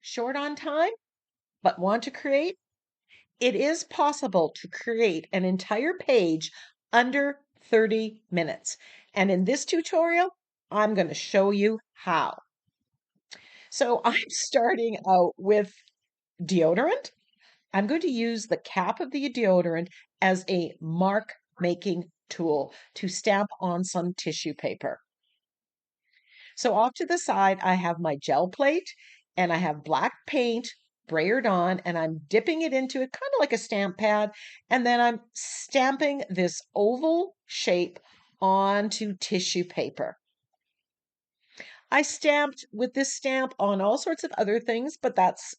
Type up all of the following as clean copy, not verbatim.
short on time, but want to create, it is possible to create an entire page under 30 minutes. And in this tutorial, I'm going to show you how. So I'm starting out with deodorant. I'm going to use the cap of the deodorant as a mark making tool to stamp on some tissue paper. So off to the side, I have my gel plate and I have black paint brayered on, and I'm dipping it into it kind of like a stamp pad. And then I'm stamping this oval shape onto tissue paper. I stamped with this stamp on all sorts of other things, but that's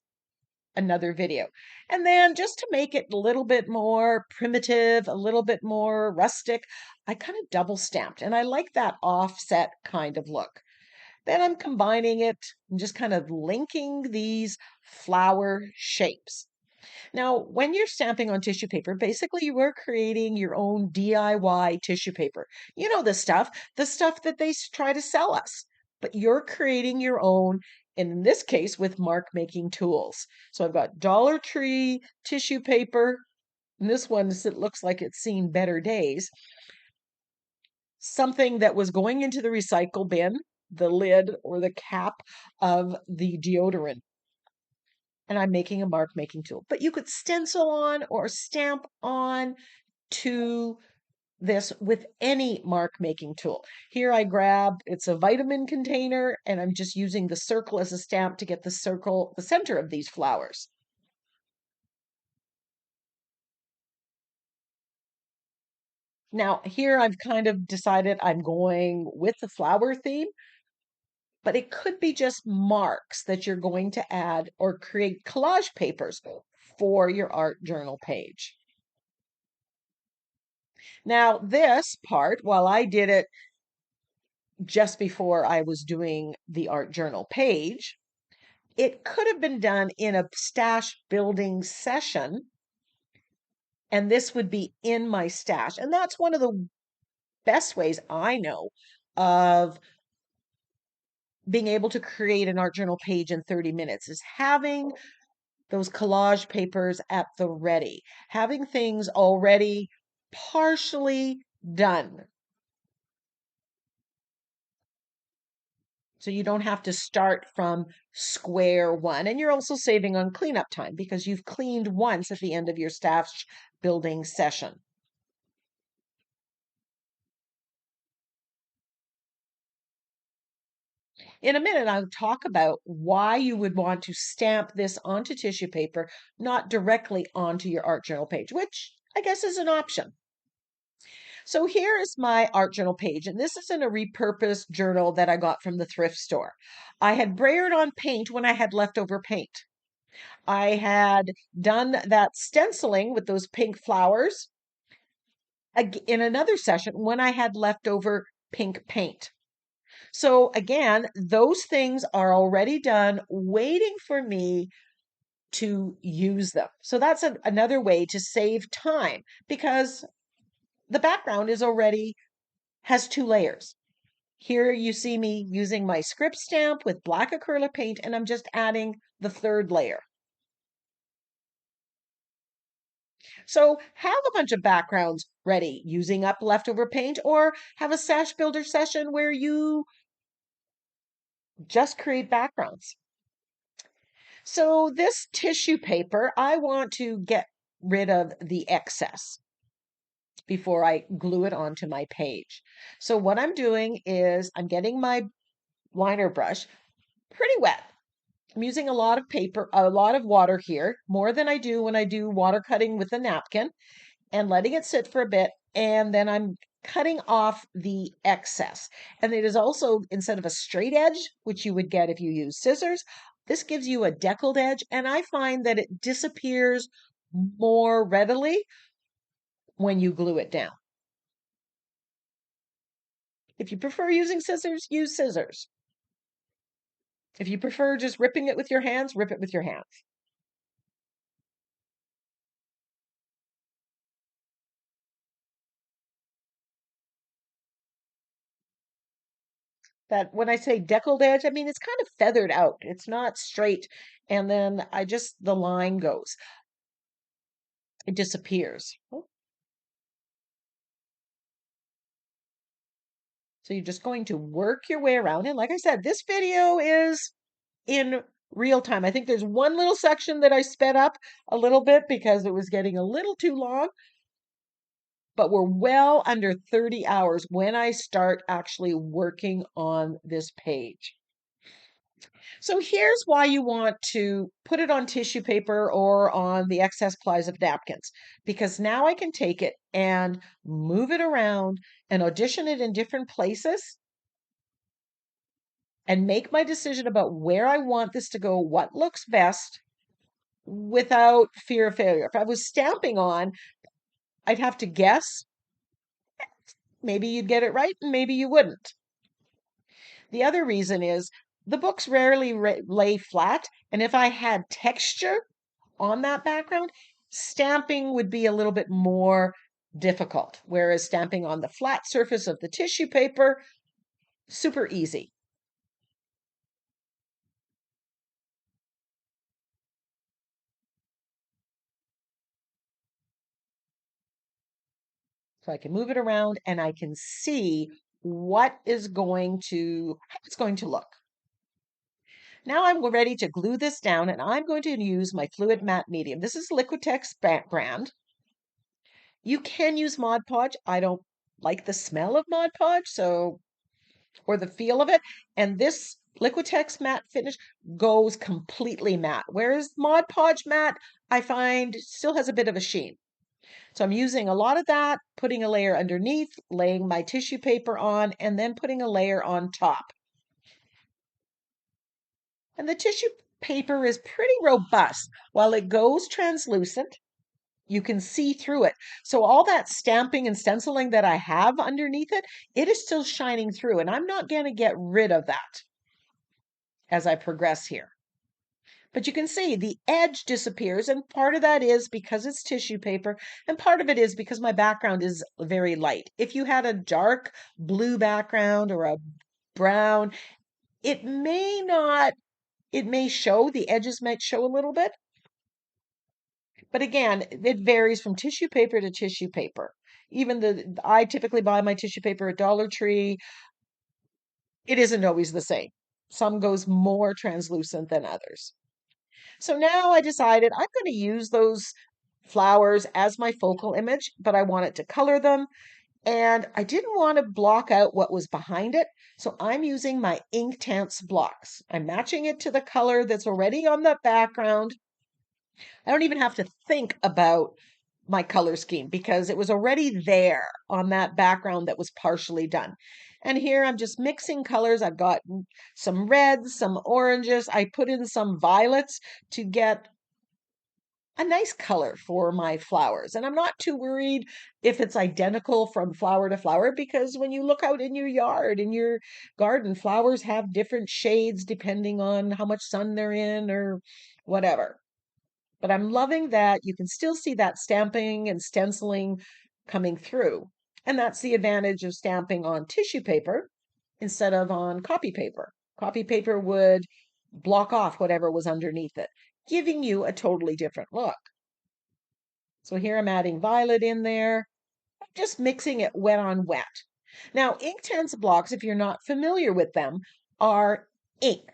another video. And then just to make it a little bit more primitive, a little bit more rustic, I kind of double stamped, and I like that offset kind of look. Then I'm combining it and just kind of linking these flower shapes. Now, when you're stamping on tissue paper, basically you are creating your own DIY tissue paper. You know the stuff that they try to sell us, but you're creating your own, and in this case, with mark making tools. So I've got Dollar Tree tissue paper, and this one it looks like it's seen better days. Something that was going into the recycle bin, the lid or the cap of the deodorant. And I'm making a mark making tool. But you could stencil on or stamp on to this with any mark making tool. Here I grab, it's a vitamin container, and I'm just using the circle as a stamp to get the circle, the center of these flowers. Now, here I've kind of decided I'm going with the flower theme, but it could be just marks that you're going to add or create collage papers for your art journal page. Now, this part, while I did it just before I was doing the art journal page, it could have been done in a stash building session, and this would be in my stash. And that's one of the best ways I know of being able to create an art journal page in 30 minutes is having those collage papers at the ready, having things already partially done. So you don't have to start from square one. And you're also saving on cleanup time because you've cleaned once at the end of your stash building session. In a minute, I'll talk about why you would want to stamp this onto tissue paper, not directly onto your art journal page, which I guess is an option. So here is my art journal page, and this is in a repurposed journal that I got from the thrift store. I had brayered on paint when I had leftover paint. I had done that stenciling with those pink flowers in another session when I had leftover pink paint. So again, those things are already done, waiting for me to use them. So that's another way to save time because the background is already has 2 layers. Here you see me using my script stamp with black acrylic paint, and I'm just adding the 3rd layer. So have a bunch of backgrounds ready using up leftover paint, or have a stash builder session where you just create backgrounds. So this tissue paper, I want to get rid of the excess before I glue it onto my page. So what I'm doing is I'm getting my liner brush pretty wet. I'm using a lot of paper, a lot of water here, more than I do when I do water cutting with a napkin, and letting it sit for a bit. And then I'm cutting off the excess. And it is also, instead of a straight edge, which you would get if you use scissors, this gives you a deckled edge. And I find that it disappears more readily when you glue it down. If you prefer using scissors, use scissors. If you prefer just ripping it with your hands, rip it with your hands. That when I say deckled edge, I mean it's kind of feathered out. It's not straight. And then the line goes. It disappears. Oh, so you're just going to work your way around. And like I said, this video is in real time. I think there's one little section that I sped up a little bit because it was getting a little too long, but we're well under 30 hours when I start actually working on this page. So here's why you want to put it on tissue paper or on the excess plies of napkins, because now I can take it and move it around and audition it in different places and make my decision about where I want this to go, what looks best without fear of failure. If I was stamping on, I'd have to guess. Maybe you'd get it right and maybe you wouldn't. The other reason is the books rarely lay flat, and if I had texture on that background, stamping would be a little bit more difficult, whereas stamping on the flat surface of the tissue paper, super easy. So I can move it around and I can see how it's going to look. Now I'm ready to glue this down and I'm going to use my fluid matte medium. This is Liquitex brand. You can use Mod Podge. I don't like the smell of Mod Podge, or the feel of it. And this Liquitex matte finish goes completely matte, whereas Mod Podge matte, I find, still has a bit of a sheen. So I'm using a lot of that, putting a layer underneath, laying my tissue paper on, and then putting a layer on top. And the tissue paper is pretty robust. While it goes translucent, you can see through it. So all that stamping and stenciling that I have underneath it, it is still shining through. And I'm not going to get rid of that as I progress here. But you can see the edge disappears, and part of that is because it's tissue paper, and part of it is because my background is very light. If you had a dark blue background or a brown, it may not, it may show, the edges might show a little bit. But again, it varies from tissue paper to tissue paper. I typically buy my tissue paper at Dollar Tree. It isn't always the same. Some goes more translucent than others. So now I decided I'm going to use those flowers as my focal image, but I wanted to color them. And I didn't want to block out what was behind it. So I'm using my Inktense blocks. I'm matching it to the color that's already on the background. I don't even have to think about my color scheme because it was already there on that background that was partially done. And here I'm just mixing colors. I've got some reds, some oranges. I put in some violets to get a nice color for my flowers. And I'm not too worried if it's identical from flower to flower because when you look out in your yard, in your garden, flowers have different shades depending on how much sun they're in or whatever. But I'm loving that you can still see that stamping and stenciling coming through. And that's the advantage of stamping on tissue paper instead of on copy paper. Copy paper would block off whatever was underneath it, giving you a totally different look. So here I'm adding violet in there, just mixing it wet on wet. Now, Inktense blocks, if you're not familiar with them, are ink,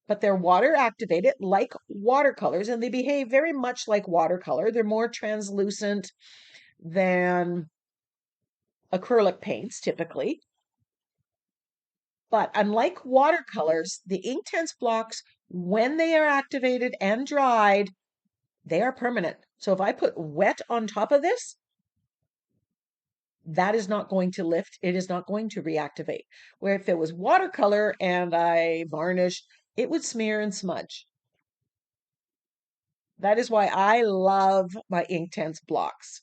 but they're water activated like watercolors, and they behave very much like watercolor. They're more translucent than acrylic paints typically. But unlike watercolors, the Inktense blocks, when they are activated and dried, they are permanent. So if I put wet on top of this, that is not going to lift. It is not going to reactivate. Where if it was watercolor and I varnished, it would smear and smudge. That is why I love my Inktense blocks.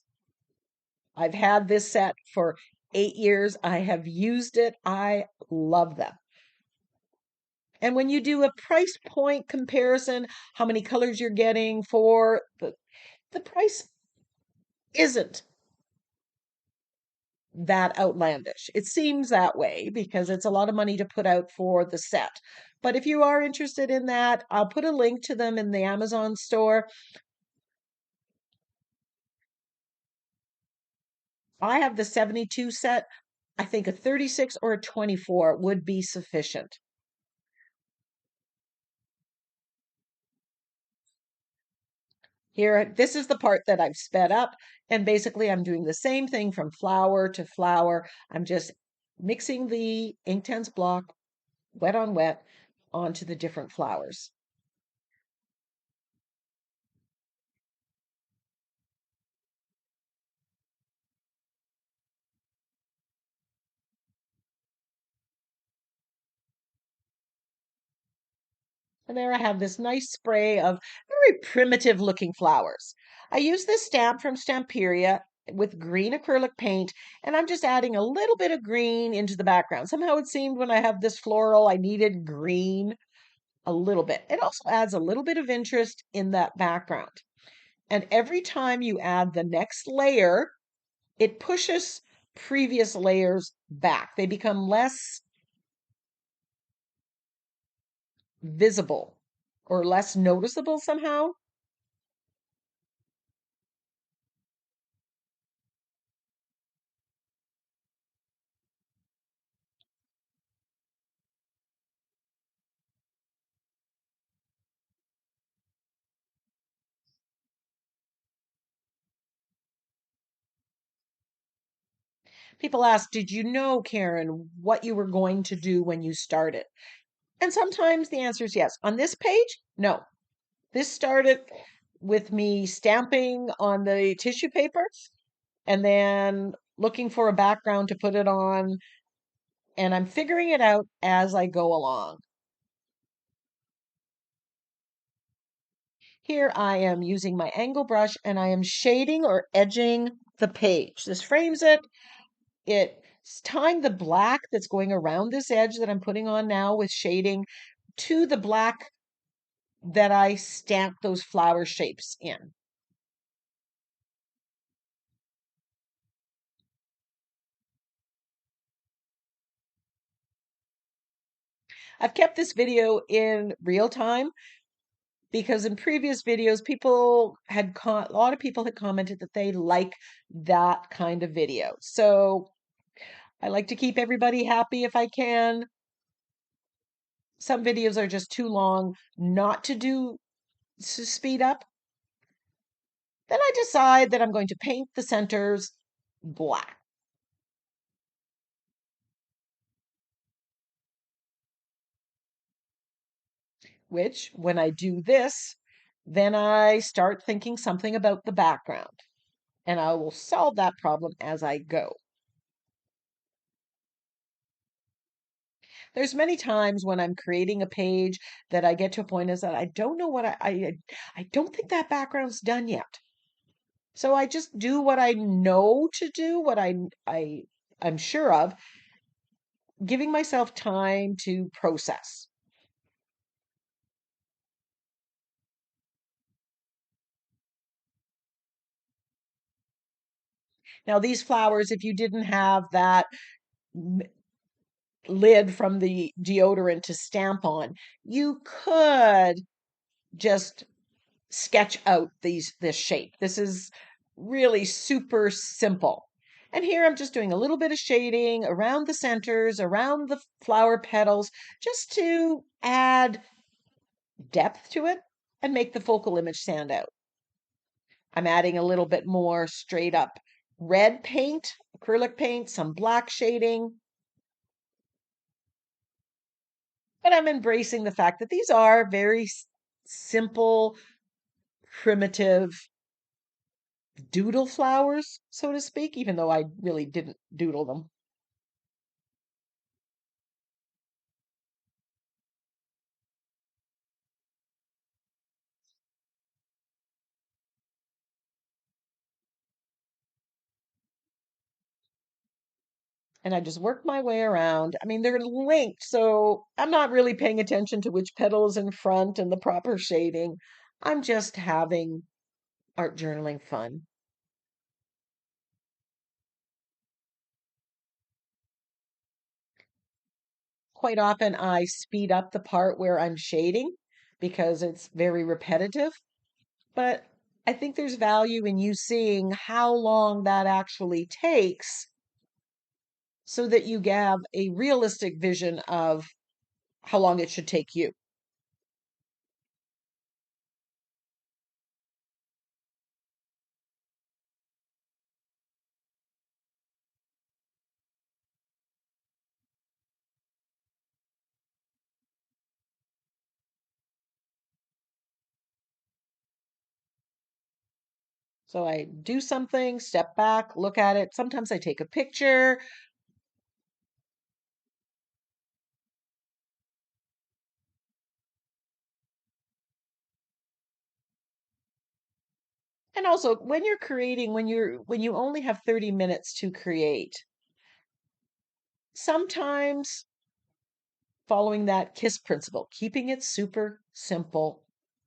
I've had this set for 8 years. I have used it. I love them. And when you do a price point comparison, how many colors you're getting for the price isn't that outlandish. It seems that way because it's a lot of money to put out for the set. But if you are interested in that, I'll put a link to them in the Amazon store. I have the 72 set. I think a 36 or a 24 would be sufficient. Here, this is the part that I've sped up, and basically I'm doing the same thing from flower to flower. I'm just mixing the Inktense block, wet on wet, onto the different flowers. And there I have this nice spray of very primitive looking flowers. I use this stamp from Stamperia with green acrylic paint, and I'm just adding a little bit of green into the background. Somehow it seemed when I have this floral, I needed green a little bit. It also adds a little bit of interest in that background. And every time you add the next layer, it pushes previous layers back. They become less visible or less noticeable somehow. People ask, did you know, Karen, what you were going to do when you started? And sometimes the answer is yes. On this page, no. This started with me stamping on the tissue paper and then looking for a background to put it on. And I'm figuring it out as I go along. Here I am using my angle brush and I am shading or edging the page. This frames it. It's tying the black that's going around this edge that I'm putting on now with shading to the black that I stamped those flower shapes in. I've kept this video in real time because in previous videos, a lot of people had commented that they like that kind of video. So I like to keep everybody happy if I can. Some videos are just too long not to speed up. Then I decide that I'm going to paint the centers black, which when I do this, then I start thinking something about the background and I will solve that problem as I go. There's many times when I'm creating a page that I get to a point is that I don't know what I don't think that background's done yet. So I just do what I know to do, I'm sure of, giving myself time to process. Now these flowers, if you didn't have that lid from the deodorant to stamp on, you could just sketch out this shape. This is really super simple. And here I'm just doing a little bit of shading around the centers, around the flower petals, just to add depth to it and make the focal image stand out. I'm adding a little bit more straight up red paint, acrylic paint, some black shading, but I'm embracing the fact that these are very simple, primitive doodle flowers, so to speak, even though I really didn't doodle them. And I just work my way around. I mean, they're linked, so I'm not really paying attention to which petal is in front and the proper shading. I'm just having art journaling fun. quite often I speed up the part where I'm shading because it's very repetitive. But I think there's value in you seeing how long that actually takes so that you have a realistic vision of how long it should take you. So I do something, step back, look at it. Sometimes I take a picture. And also, when you're creating, when you only have 30 minutes to create, sometimes following that KISS principle, keeping it super simple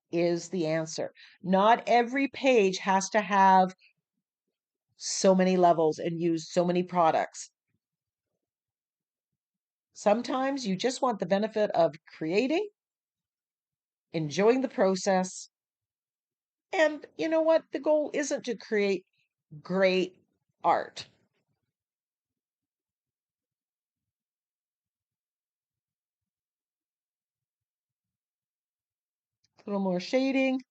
is the answer. Not every page has to have so many levels and use so many products. Sometimes you just want the benefit of creating, enjoying the process, and you know what? The goal isn't to create great art. A little more shading.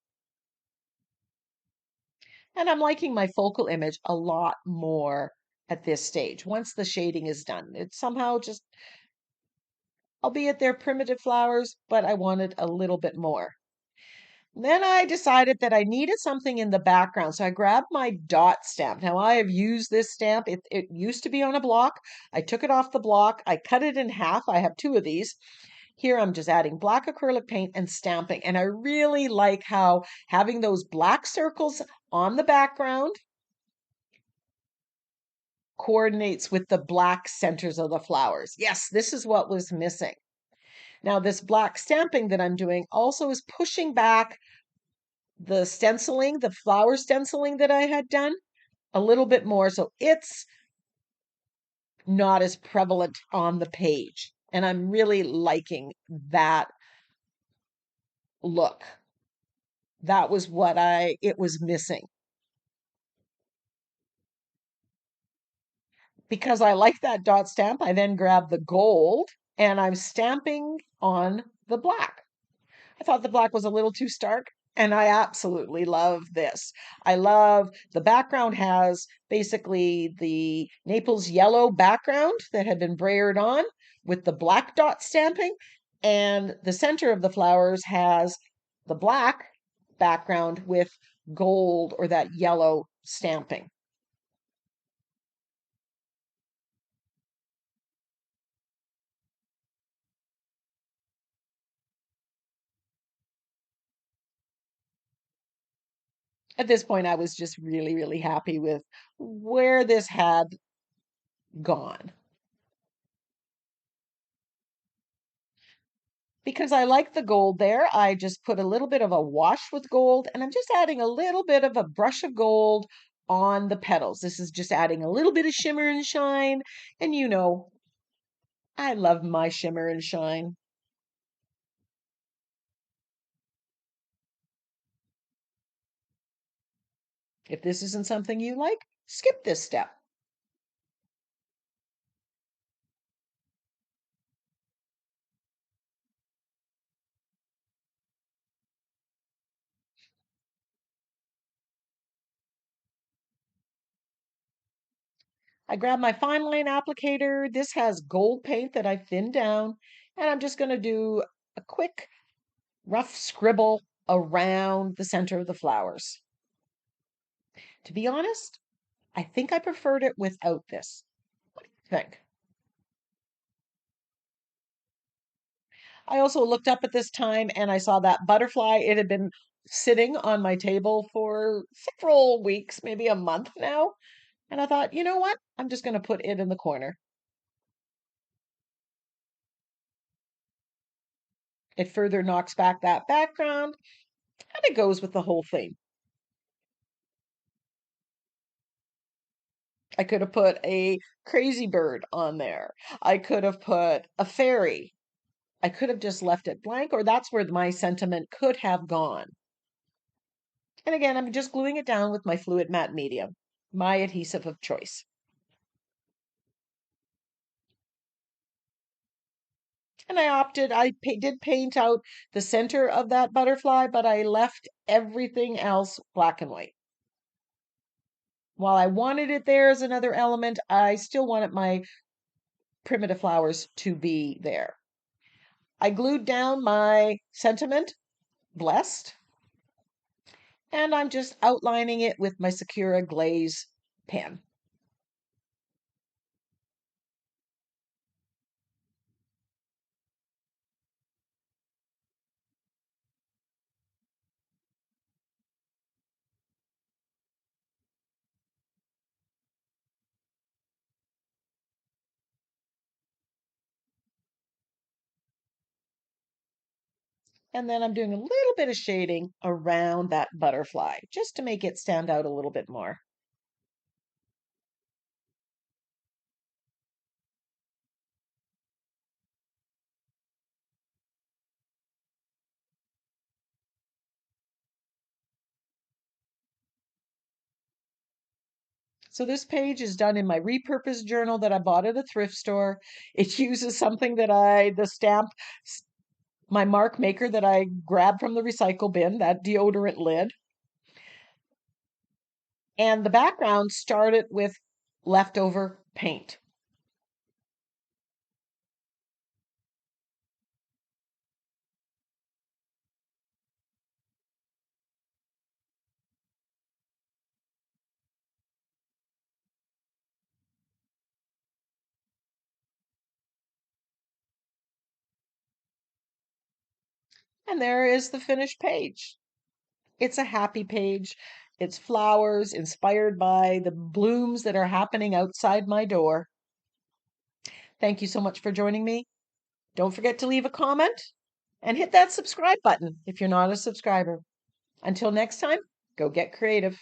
And I'm liking my focal image a lot more at this stage. Once the shading is done, it's somehow just, albeit they're primitive flowers, but I wanted a little bit more. Then I decided that I needed something in the background. So I grabbed my dot stamp. Now I have used this stamp. It used to be on a block. I took it off the block. I cut it in half. I have two of these. Here I'm just adding black acrylic paint and stamping. And I really like how having those black circles on the background coordinates with the black centers of the flowers. Yes, this is what was missing. Now, this black stamping that I'm doing also is pushing back the stenciling, the flower stenciling that I had done a little bit more. So it's not as prevalent on the page. And I'm really liking that look. That was what it was missing. Because I like that dot stamp, I then grab the gold and I'm stamping on the black. I thought the black was a little too stark, and I absolutely love this. I love the background has basically the Naples yellow background that had been brayered on with the black dot stamping, and the center of the flowers has the black background with gold or that yellow stamping. At this point, I was just really, really happy with where this had gone. Because I like the gold there, I just put a little bit of a wash with gold, and I'm just adding a little bit of a brush of gold on the petals. This is just adding a little bit of shimmer and shine, and you know, I love my shimmer and shine. If this isn't something you like, skip this step. I grab my fine line applicator. This has gold paint that I thinned down, and I'm just going to do a quick rough scribble around the center of the flowers. To be honest, I think I preferred it without this. What do you think? I also looked up at this time and I saw that butterfly. It had been sitting on my table for several weeks, maybe a month now. And I thought, you know what? I'm just going to put it in the corner. It further knocks back that background and it goes with the whole theme. I could have put a crazy bird on there. I could have put a fairy. I could have just left it blank, or that's where my sentiment could have gone. And again, I'm just gluing it down with my fluid matte medium, my adhesive of choice. And I did paint out the center of that butterfly, but I left everything else black and white. While I wanted it there as another element, I still wanted my primitive flowers to be there. I glued down my sentiment, blessed, and I'm just outlining it with my Sakura glaze pen. And then I'm doing a little bit of shading around that butterfly just to make it stand out a little bit more. So this page is done in my repurposed journal that I bought at a thrift store. It uses something that the stamp, my mark maker that I grabbed from the recycle bin, that deodorant lid. And the background started with leftover paint. And there is the finished page. It's a happy page. It's flowers inspired by the blooms that are happening outside my door. Thank you so much for joining me. Don't forget to leave a comment and hit that subscribe button if you're not a subscriber. Until next time, go get creative.